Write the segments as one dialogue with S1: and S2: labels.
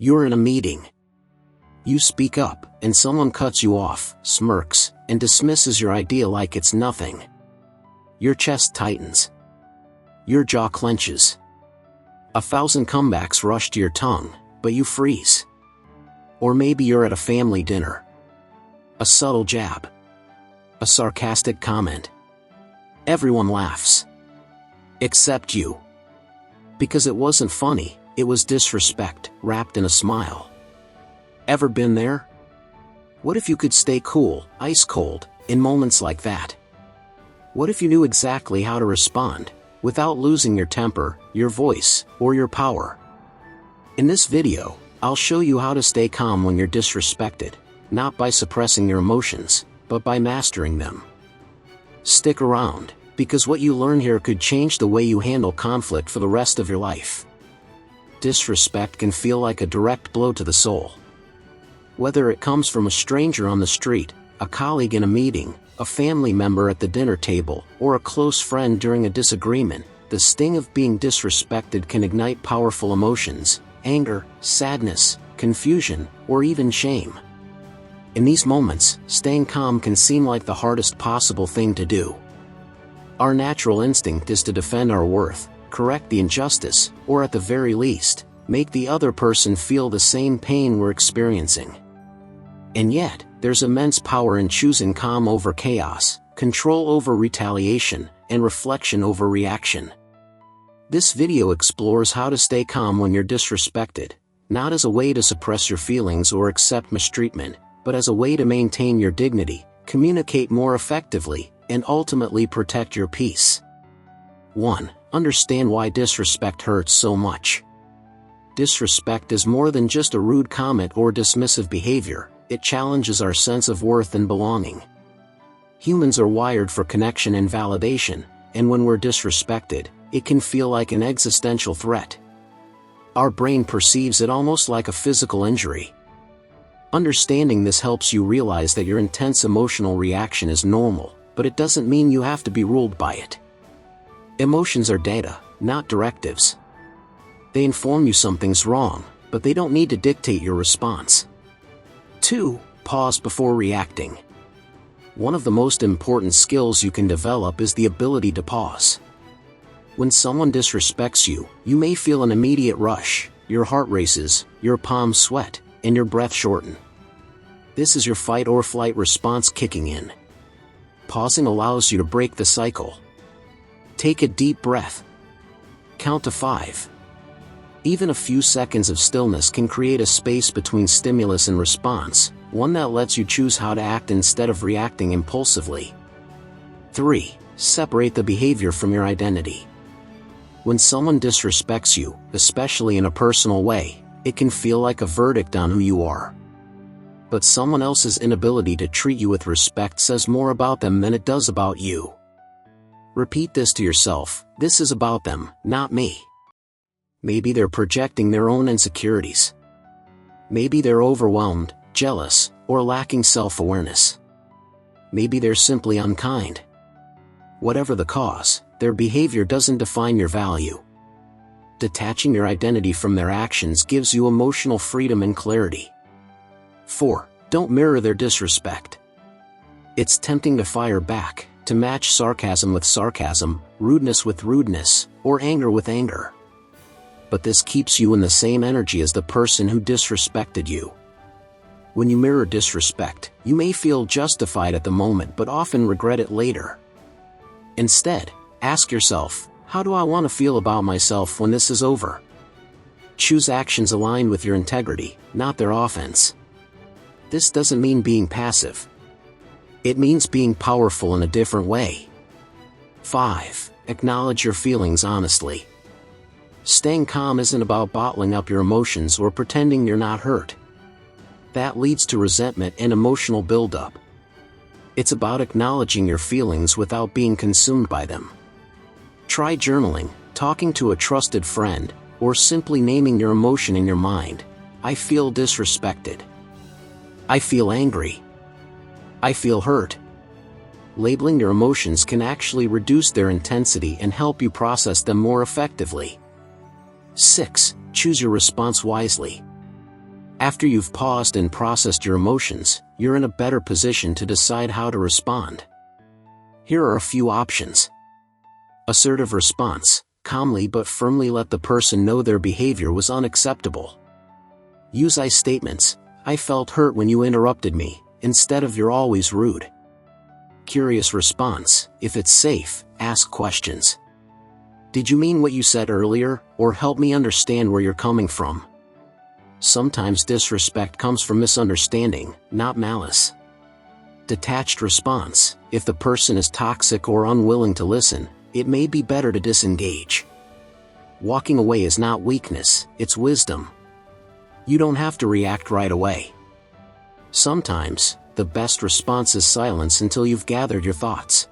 S1: You're in a meeting. You speak up, and someone cuts you off, smirks, and dismisses your idea like it's nothing. Your chest tightens. Your jaw clenches. 1,000 comebacks rush to your tongue, but you freeze. Or maybe you're at a family dinner. A subtle jab. A sarcastic comment. Everyone laughs. Except you. Because it wasn't funny, it was disrespect, wrapped in a smile. Ever been there? What if you could stay cool, ice cold, in moments like that? What if you knew exactly how to respond, without losing your temper, your voice, or your power? In this video, I'll show you how to stay calm when you're disrespected, not by suppressing your emotions, but by mastering them. Stick around, because what you learn here could change the way you handle conflict for the rest of your life. Disrespect can feel like a direct blow to the soul. Whether it comes from a stranger on the street, a colleague in a meeting, a family member at the dinner table, or a close friend during a disagreement, the sting of being disrespected can ignite powerful emotions: anger, sadness, confusion, or even shame. In these moments, staying calm can seem like the hardest possible thing to do. Our natural instinct is to defend our worth, correct the injustice, or at the very least, make the other person feel the same pain we're experiencing. And yet, there's immense power in choosing calm over chaos, control over retaliation, and reflection over reaction. This video explores how to stay calm when you're disrespected, not as a way to suppress your feelings or accept mistreatment, but as a way to maintain your dignity, communicate more effectively, and ultimately protect your peace. 1. Understand why disrespect hurts so much. Disrespect is more than just a rude comment or dismissive behavior. It challenges our sense of worth and belonging. Humans are wired for connection and validation, and when we're disrespected, it can feel like an existential threat. Our brain perceives it almost like a physical injury. Understanding this helps you realize that your intense emotional reaction is normal, but it doesn't mean you have to be ruled by it. Emotions are data, not directives. They inform you something's wrong, but they don't need to dictate your response. 2. Pause before reacting. One of the most important skills you can develop is the ability to pause. When someone disrespects you, you may feel an immediate rush, your heart races, your palms sweat, and your breath shorten. This is your fight or flight response kicking in. Pausing allows you to break the cycle. Take a deep breath. Count to 5. Even a few seconds of stillness can create a space between stimulus and response, one that lets you choose how to act instead of reacting impulsively. 3. Separate the behavior from your identity. When someone disrespects you, especially in a personal way, it can feel like a verdict on who you are. But someone else's inability to treat you with respect says more about them than it does about you. Repeat this to yourself: this is about them, not me. Maybe they're projecting their own insecurities. Maybe they're overwhelmed, jealous, or lacking self-awareness. Maybe they're simply unkind. Whatever the cause, their behavior doesn't define your value. Detaching your identity from their actions gives you emotional freedom and clarity. 4. Don't mirror their disrespect. It's tempting to fire back, to match sarcasm with sarcasm, rudeness with rudeness, or anger with anger. But this keeps you in the same energy as the person who disrespected you. When you mirror disrespect, you may feel justified at the moment but often regret it later. Instead, ask yourself, how do I want to feel about myself when this is over? Choose actions aligned with your integrity, not their offense. This doesn't mean being passive. It means being powerful in a different way. 5. Acknowledge your feelings honestly. Staying calm isn't about bottling up your emotions or pretending you're not hurt. That leads to resentment and emotional buildup. It's about acknowledging your feelings without being consumed by them. Try journaling, talking to a trusted friend, or simply naming your emotion in your mind. I feel disrespected. I feel angry. I feel hurt. Labeling your emotions can actually reduce their intensity and help you process them more effectively. 6. Choose your response wisely. After you've paused and processed your emotions, you're in a better position to decide how to respond. Here are a few options. Assertive response: calmly but firmly let the person know their behavior was unacceptable. Use I statements: I felt hurt when you interrupted me, instead of you're always rude. Curious response: if it's safe, ask questions. Did you mean what you said earlier, or help me understand where you're coming from? Sometimes disrespect comes from misunderstanding, not malice. Detached response: if the person is toxic or unwilling to listen, it may be better to disengage. Walking away is not weakness, it's wisdom. You don't have to react right away. Sometimes, the best response is silence until you've gathered your thoughts.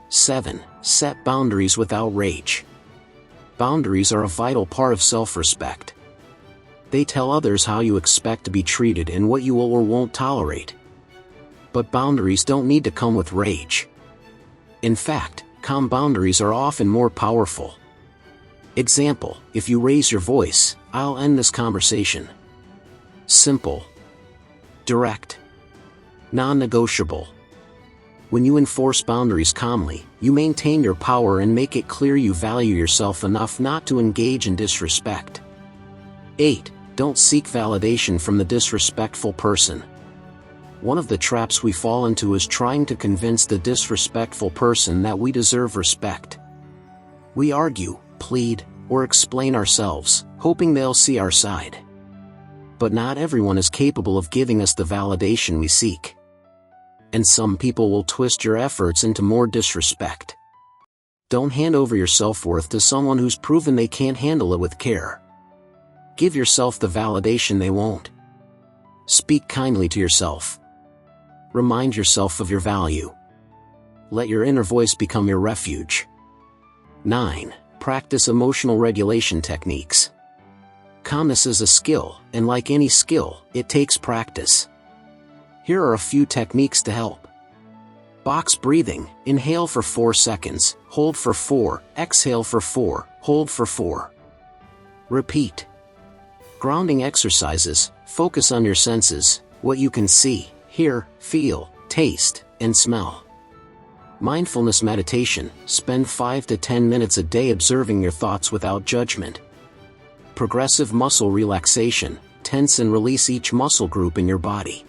S1: 7. Set boundaries without rage. Boundaries are a vital part of self-respect. They tell others how you expect to be treated and what you will or won't tolerate. But boundaries don't need to come with rage. In fact, calm boundaries are often more powerful. Example: if you raise your voice, I'll end this conversation. Simple. Direct. Non-negotiable. When you enforce boundaries calmly, you maintain your power and make it clear you value yourself enough not to engage in disrespect. 8. Don't seek validation from the disrespectful person. One of the traps we fall into is trying to convince the disrespectful person that we deserve respect. We argue, plead, or explain ourselves, hoping they'll see our side. But not everyone is capable of giving us the validation we seek. And some people will twist your efforts into more disrespect. Don't hand over your self-worth to someone who's proven they can't handle it with care. Give yourself the validation they won't. Speak kindly to yourself. Remind yourself of your value. Let your inner voice become your refuge. 9. Practice emotional regulation techniques. Calmness is a skill, and like any skill, it takes practice. Here are a few techniques to help. Box breathing: inhale for 4 seconds, hold for 4, exhale for 4, hold for 4. Repeat. Grounding exercises: focus on your senses, what you can see, hear, feel, taste, and smell. Mindfulness meditation: spend 5 to 10 minutes a day observing your thoughts without judgment. Progressive muscle relaxation: tense and release each muscle group in your body.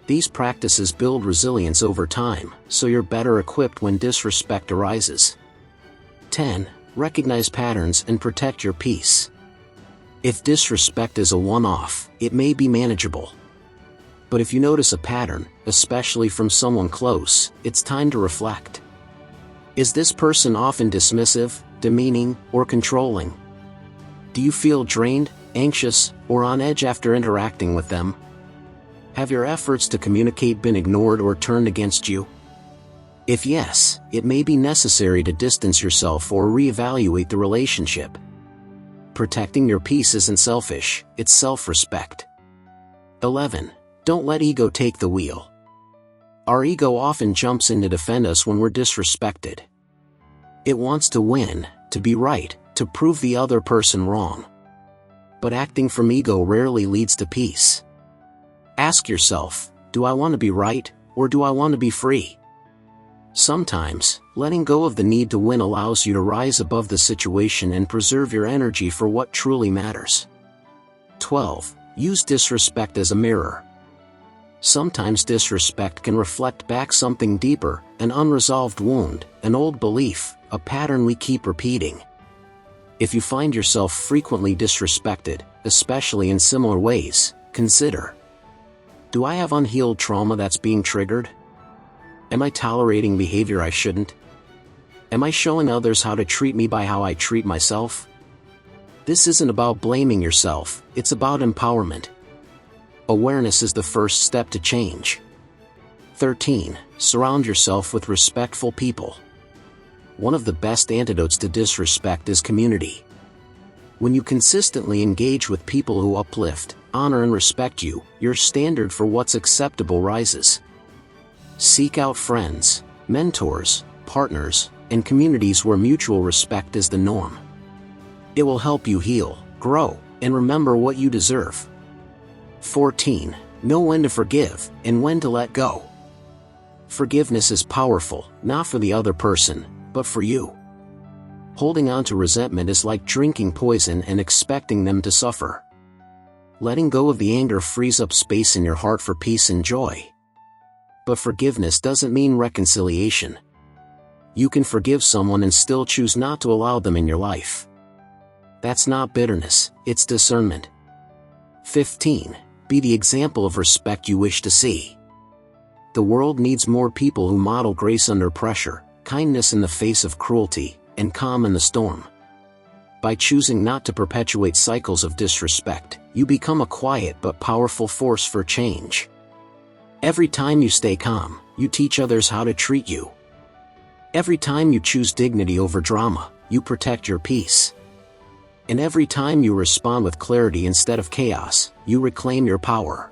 S1: These practices build resilience over time, so you're better equipped when disrespect arises. 10. Recognize patterns and protect your peace. If disrespect is a one-off, it may be manageable. But if you notice a pattern, especially from someone close, it's time to reflect. Is this person often dismissive, demeaning, or controlling? Do you feel drained, anxious, or on edge after interacting with them? Have your efforts to communicate been ignored or turned against you? If yes, it may be necessary to distance yourself or reevaluate the relationship. Protecting your peace isn't selfish, it's self-respect. 11. Don't let ego take the wheel. Our ego often jumps in to defend us when we're disrespected. It wants to win, to be right, to prove the other person wrong. But acting from ego rarely leads to peace. Ask yourself, do I want to be right, or do I want to be free? Sometimes, letting go of the need to win allows you to rise above the situation and preserve your energy for what truly matters. 12. Use disrespect as a mirror. Sometimes disrespect can reflect back something deeper, an unresolved wound, an old belief, a pattern we keep repeating. If you find yourself frequently disrespected, especially in similar ways, consider: do I have unhealed trauma that's being triggered? Am I tolerating behavior I shouldn't? Am I showing others how to treat me by how I treat myself? This isn't about blaming yourself, it's about empowerment. Awareness is the first step to change. 13. Surround yourself with respectful people. One of the best antidotes to disrespect is community. When you consistently engage with people who uplift, honor and respect you, your standard for what's acceptable rises. Seek out friends, mentors, partners, and communities where mutual respect is the norm. It will help you heal, grow, and remember what you deserve. 14. Know when to forgive, and when to let go. Forgiveness is powerful, not for the other person, but for you. Holding on to resentment is like drinking poison and expecting them to suffer. Letting go of the anger frees up space in your heart for peace and joy. But forgiveness doesn't mean reconciliation. You can forgive someone and still choose not to allow them in your life. That's not bitterness, it's discernment. 15. Be the example of respect you wish to see. The world needs more people who model grace under pressure, kindness in the face of cruelty, and calm in the storm. By choosing not to perpetuate cycles of disrespect, you become a quiet but powerful force for change. Every time you stay calm, you teach others how to treat you. Every time you choose dignity over drama, you protect your peace. And every time you respond with clarity instead of chaos, you reclaim your power.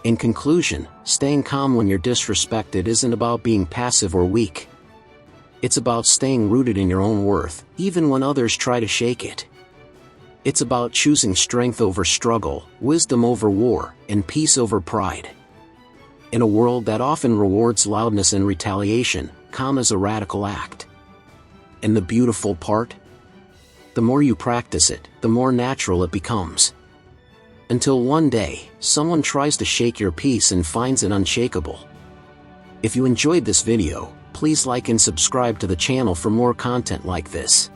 S1: In conclusion, staying calm when you're disrespected isn't about being passive or weak. It's about staying rooted in your own worth, even when others try to shake it. It's about choosing strength over struggle, wisdom over war, and peace over pride. In a world that often rewards loudness and retaliation, calm is a radical act. And the beautiful part? The more you practice it, the more natural it becomes. Until one day, someone tries to shake your peace and finds it unshakable. If you enjoyed this video, please like and subscribe to the channel for more content like this.